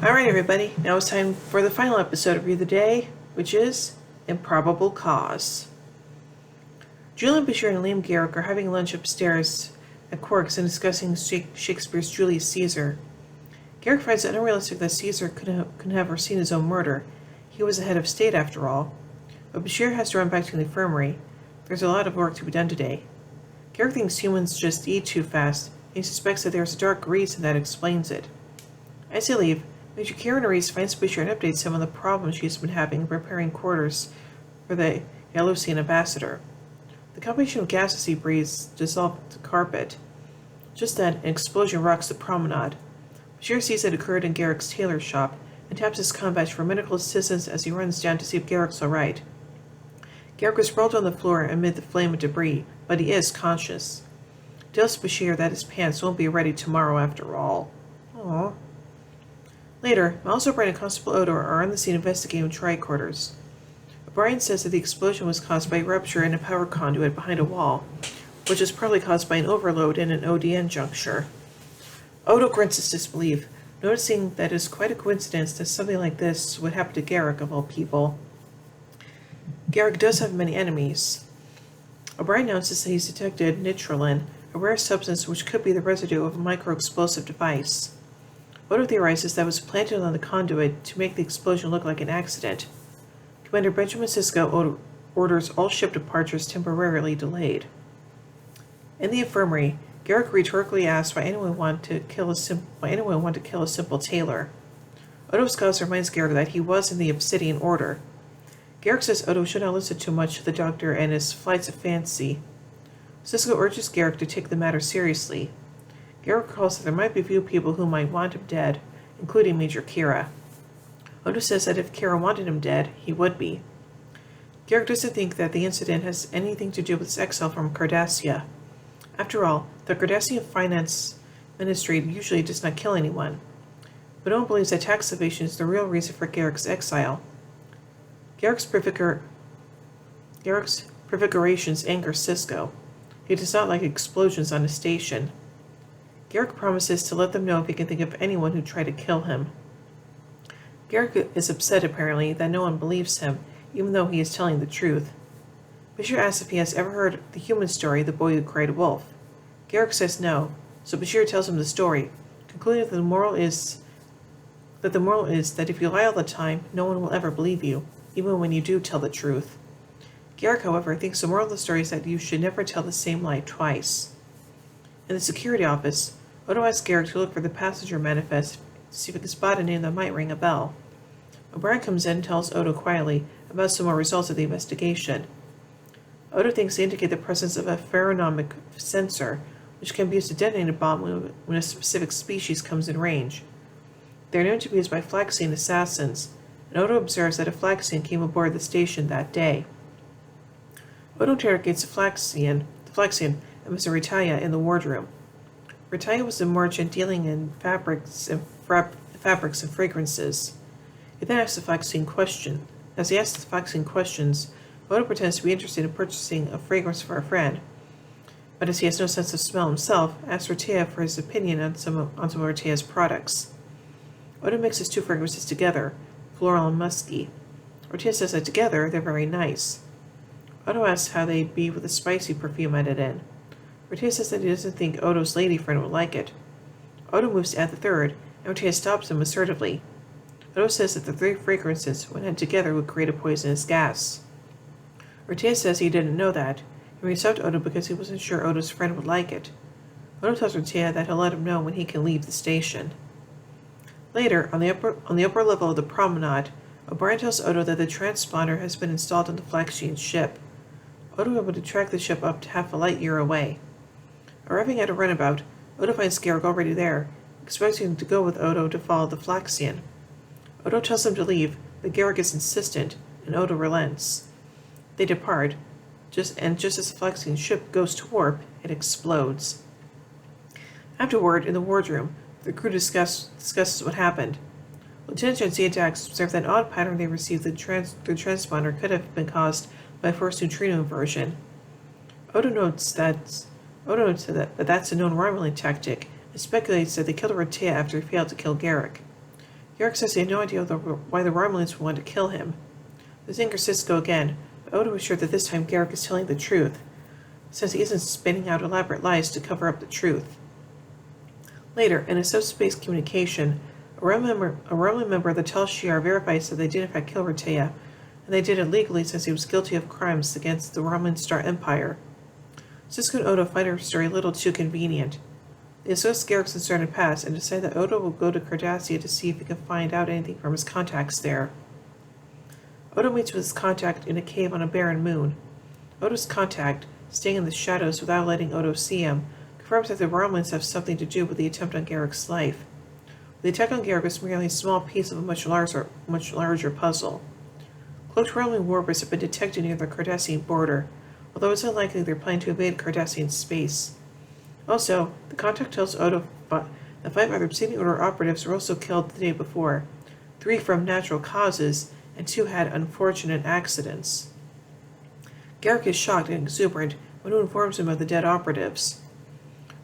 Alright, everybody, now it's time for the final episode of Review of the Day, which is Improbable Cause. Julian Bashir and Liam Garrick are having lunch upstairs at Quark's and discussing Shakespeare's Julius Caesar. Garrick finds it unrealistic that Caesar couldn't have foreseen his own murder. He was the head of state after all. But Bashir has to run back to the infirmary. There's a lot of work to be done today. Garrick thinks humans just eat too fast, and he suspects that there's a dark reason that explains it. As they leave, Major Karen Reese finds Bashir and updates him on the problems she's been having preparing quarters for the Yalusian ambassador. The combination of gases he breathes dissolve the carpet. Just then, an explosion rocks the promenade. Bashir sees it occurred in Garrick's tailor shop and taps his comm badge for medical assistance as he runs down to see if Garrick's alright. Garrick is sprawled on the floor amid the flame and debris, but he is conscious. He tells Bashir that his pants won't be ready tomorrow after all. Aww. Later, Miles O'Brien and Constable Odo are on the scene investigating tricorders. O'Brien says that the explosion was caused by a rupture in a power conduit behind a wall, which is probably caused by an overload in an ODN juncture. Odo grunts his disbelief, noticing that it is quite a coincidence that something like this would happen to Garrick of all people. Garrick does have many enemies. O'Brien announces that he's detected nitrolin, a rare substance which could be the residue of a micro-explosive device. Odo theorizes that it was planted on the conduit to make the explosion look like an accident. Commander Benjamin Sisko orders all ship departures temporarily delayed. In the infirmary, Garrick rhetorically asks why anyone would want to kill a simple tailor. Odo's cause reminds Garrick that he was in the Obsidian Order. Garrick says Odo should not listen too much to the doctor and his flights of fancy. Sisko urges Garrick to take the matter seriously. Garrick recalls that there might be a few people who might want him dead, including Major Kira. Odo says that if Kira wanted him dead, he would be. Garrick doesn't think that the incident has anything to do with his exile from Cardassia. After all, the Cardassian Finance Ministry usually does not kill anyone. But Odo believes that tax evasion is the real reason for Garrick's exile. Garrick's prevarications anger Sisko. He does not like explosions on his station. Garrick promises to let them know if he can think of anyone who tried to kill him. Garrick is upset, apparently, that no one believes him, even though he is telling the truth. Bashir asks if he has ever heard the human story, The Boy Who Cried Wolf. Garrick says no, so Bashir tells him the story, concluding that the moral is that if you lie all the time, no one will ever believe you, even when you do tell the truth. Garrick, however, thinks the moral of the story is that you should never tell the same lie twice. In the security office, Odo asks Garrick to look for the passenger manifest to see if he can spot a name that might ring a bell. O'Brien comes in and tells Odo quietly about some more results of the investigation. Odo thinks they indicate the presence of a pheronomic sensor, which can be used to detonate a bomb when a specific species comes in range. They are known to be used by Flaxian assassins, and Odo observes that a Flaxian came aboard the station that day. Odo interrogates the Flaxian and Mr. Ritaya in the wardroom. Ritaya was a merchant dealing in fabrics and fragrances. He then asks the Flaxian question. As he asks the Flaxian questions, Odo pretends to be interested in purchasing a fragrance for a friend, but as he has no sense of smell himself, asks Ritaya for his opinion on some of Ritaya's products. Odo mixes two fragrances together, floral and musky. Ritaya says that together they're very nice. Odo asks how they'd be with a spicy perfume added in. Ritaya says that he doesn't think Odo's lady friend would like it. Odo moves to add the third, and Ritaya stops him assertively. Odo says that the three fragrances, when added together, would create a poisonous gas. Ritaya says he didn't know that, and reached out to Odo because he wasn't sure Odo's friend would like it. Odo tells Ritaya that he'll let him know when he can leave the station. Later, on the upper level of the promenade, O'Brien tells Odo that the transponder has been installed on the Flaxian ship. Odo is able to track the ship up to half a light year away. Arriving at a runabout, Odo finds Garrick already there, expecting him to go with Odo to follow the Flaxian. Odo tells him to leave, but Garrick is insistent, and Odo relents. They depart, just as the Flaxian ship goes to warp, it explodes. Afterward, in the wardroom, the crew discusses what happened. Lieutenant Jadzia Dax observed that an odd pattern they received through the transponder could have been caused by a forced neutrino inversion. Odo notes that that's a known Romulan tactic, and speculates that they killed Ritaya after he failed to kill Garrick. Garrick says he had no idea why the Romulans would want to kill him. This angers Cisco again, but Odo is sure that this time Garrick is telling the truth, since he isn't spinning out elaborate lies to cover up the truth. Later, in a subspace communication, a Romulan member of the Tal Shiar verifies that they did in fact kill Rtea, and they did it legally since he was guilty of crimes against the Romulan Star Empire. Cisco and Odo find her story a little too convenient. They assess Garrick's uncertain past and decide that Odo will go to Cardassia to see if he can find out anything from his contacts there. Odo meets with his contact in a cave on a barren moon. Odo's contact, staying in the shadows without letting Odo see him, confirms that the Romulans have something to do with the attempt on Garrick's life. The attack on Garrick is merely a small piece of a much larger puzzle. Cloaked Romulan warbirds have been detected near the Cardassian border, although it's unlikely they're planning to invade Cardassian space. Also, the contact tells Odo that 5 other Obsidian Order operatives were also killed the day before, 3 from natural causes, and 2 had unfortunate accidents. Garrick is shocked and exuberant when Odo informs him of the dead operatives.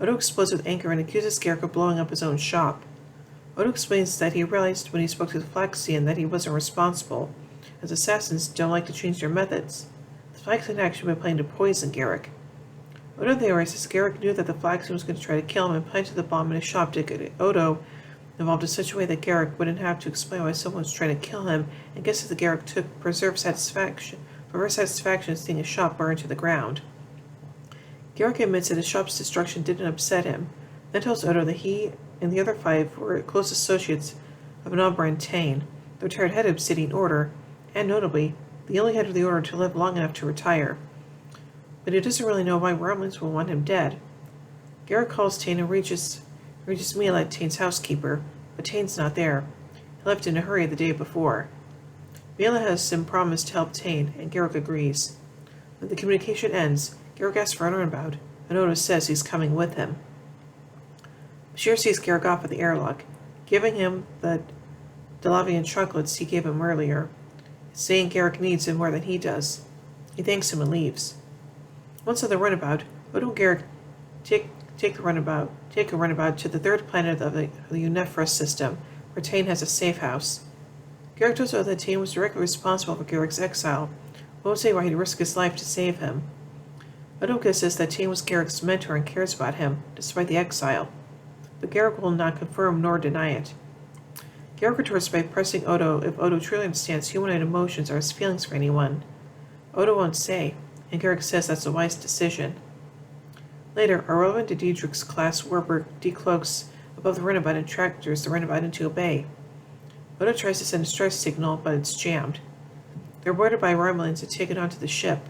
Odo explodes with anger and accuses Garrick of blowing up his own shop. Odo explains that he realized when he spoke to the Phylaxian that he wasn't responsible, as assassins don't like to change their methods. The Phylaxian had actually been planning to poison Garrick. Odo theorizes Garrick knew that the Phylaxian was going to try to kill him and planted the bomb in his shop to get Odo involved in such a way that Garrick wouldn't have to explain why someone was trying to kill him, and guesses that Garrick took preserved satisfaction seeing his shop burn to the ground. Garrick admits that his shop's destruction didn't upset him, then tells Odo that he and the other 5 were close associates of Nabra and Tain, the retired head of Obsidian Order, and notably, the only head of the Order to live long enough to retire. But he doesn't really know why Romulans will want him dead. Garrick calls Tain and reaches Mila, Tain's housekeeper, but Tain's not there. He left in a hurry the day before. Mila has him promised to help Tain, and Garrick agrees. When the communication ends, Garrick asks for an runabout, and Odo says he's coming with him. Bashir sees Garrick off at the airlock, giving him the Delavian chocolates he gave him earlier, saying Garrick needs him more than he does. He thanks him and leaves. Once on the runabout, Odo and Garrick take a runabout to the 3rd planet of the Unifra system, where Tain has a safe house. Garrick tells Odo that Tain was directly responsible for Garrick's exile, but won't say why he'd risk his life to save him. Odo guesses that Tain was Garrick's mentor and cares about him, despite the exile, but Garrick will not confirm nor deny it. Garrick retorts by pressing Odo if Odo truly understands humanoid emotions or has feelings for anyone. Odo won't say, and Garrick says that's a wise decision. Later, a Roman de Diedrich's class warbird decloaks above the runabout and tractors the runabout into a bay. Odo tries to send a stress signal, but it's jammed. They're boarded by Romulans and taken onto the ship.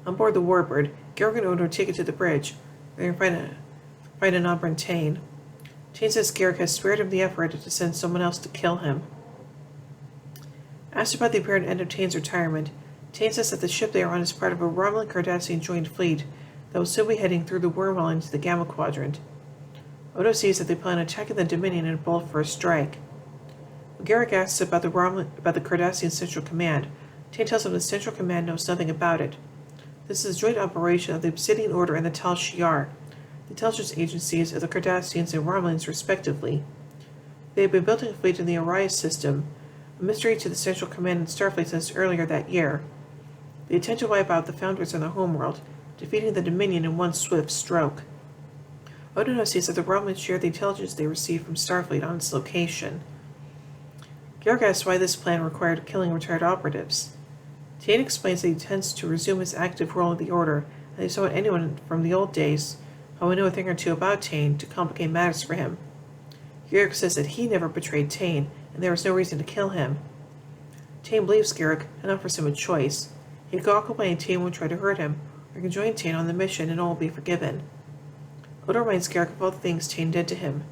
On board the warbird, Garrick and Odo take it to the bridge, where they find an Nabra and Tain. Tain says Garrick has spared him the effort to send someone else to kill him. Asked about the apparent end of Tain's retirement, Tain says that the ship they are on is part of a Romulan Cardassian joint fleet that will soon be heading through the wormhole into the Gamma Quadrant. Odo sees that they plan on attacking the Dominion in a bold first strike. When Garrick asks about the Cardassian Central Command, Tain tells him the Central Command knows nothing about it. This is a joint operation of the Obsidian Order and the Tal Shiar, the intelligence agencies of the Cardassians and Romulans respectively. They have been building a fleet in the Arias system, a mystery to the Central Command and Starfleet since earlier that year. They intend to wipe out the Founders on their homeworld, defeating the Dominion in one swift stroke. Odo sees that the Romulans share the intelligence they received from Starfleet on its location. Garrick asks why this plan required killing retired operatives. Tain explains that he intends to resume his active role in the Order, and he saw anyone from the old days who would know a thing or two about Tain to complicate matters for him. Garrick says that he never betrayed Tain, and there was no reason to kill him. Tain believes Garrick and offers him a choice. He can walk away and Tain won't try to hurt him, or can join Tain on the mission and all will be forgiven. Odo reminds Garrick of all the things Tain did to him.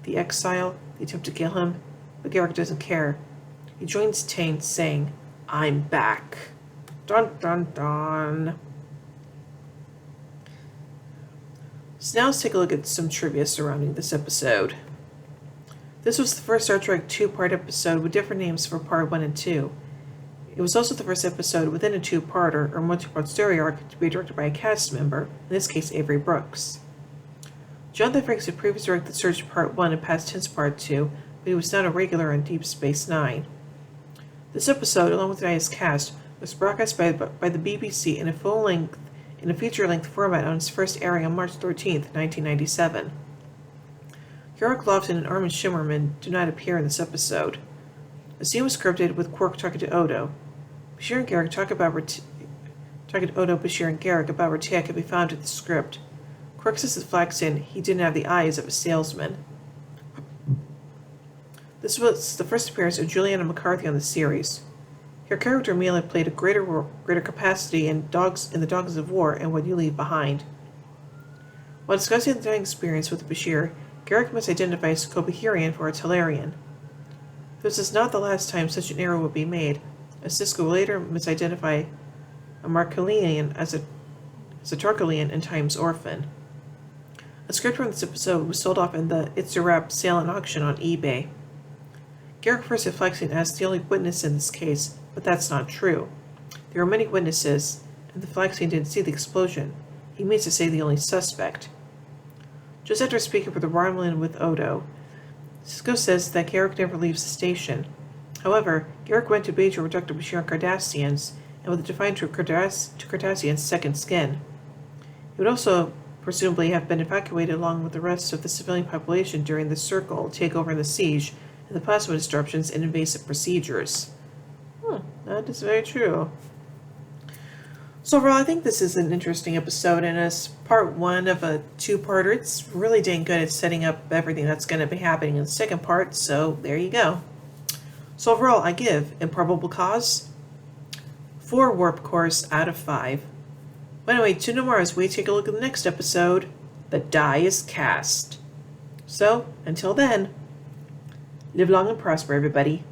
The exile, the attempt to kill him, but Garrick doesn't care. He joins Tain, saying, "I'm back." Dun dun dun. So now let's take a look at some trivia surrounding this episode. This was the first Star Trek 2-part episode with different names for Part 1 and 2. It was also the first episode within a 2-parter or multi-part story arc to be directed by a cast member, in this case Avery Brooks. Jonathan Frakes had previously directed Surge Part 1 and Past Tense Part 2, but he was not a regular on Deep Space Nine. This episode, along with tonight's cast, was broadcast by the BBC in a feature-length format on its first airing on March 13th, 1997. Garak Lofton and Armin Shimmerman do not appear in this episode. The scene was scripted with Quark talking to Odo. Bashir and Garak talking to Odo, Bashir, and Garak about Retiak can be found in the script. Quark says to Flaxen he didn't have the eyes of a salesman. This was the first appearance of Juliana McCarthy on the series. Her character Mila played a greater capacity in the Dogs of War and What You Leave Behind. While discussing the dining experience with Bashir, Garak misidentifies Kobahirian for a Talarian. This is not the last time such an error would be made, as Sisko will later misidentify a Markelian as a Tarkelian in Time's Orphan. A script from this episode was sold off in the It's a Wrap sale and auction on eBay. Garak first reflecting as the only witness in this case, but that's not true. There were many witnesses, and the Flaxen didn't see the explosion. He means to say the only suspect. Just after speaking for the Romulan with Odo, Sisko says that Garak never leaves the station. However, Garak went to Bajor with Dr. Bashir and Cardassians, and with a defiant to Cardassian's second skin. He would also presumably have been evacuated along with the rest of the civilian population during the Circle takeover and the siege, and the plasma disruptions and invasive procedures. That is very true. So overall, I think this is an interesting episode, and as part one of a two-parter, it's really dang good at setting up everything that's going to be happening in the second part, so there you go. So overall, I give Improbable Cause 4 warp cores out of 5. But anyway, tune in tomorrow as we take a look at the next episode, The Die is Cast. So, until then, live long and prosper, everybody.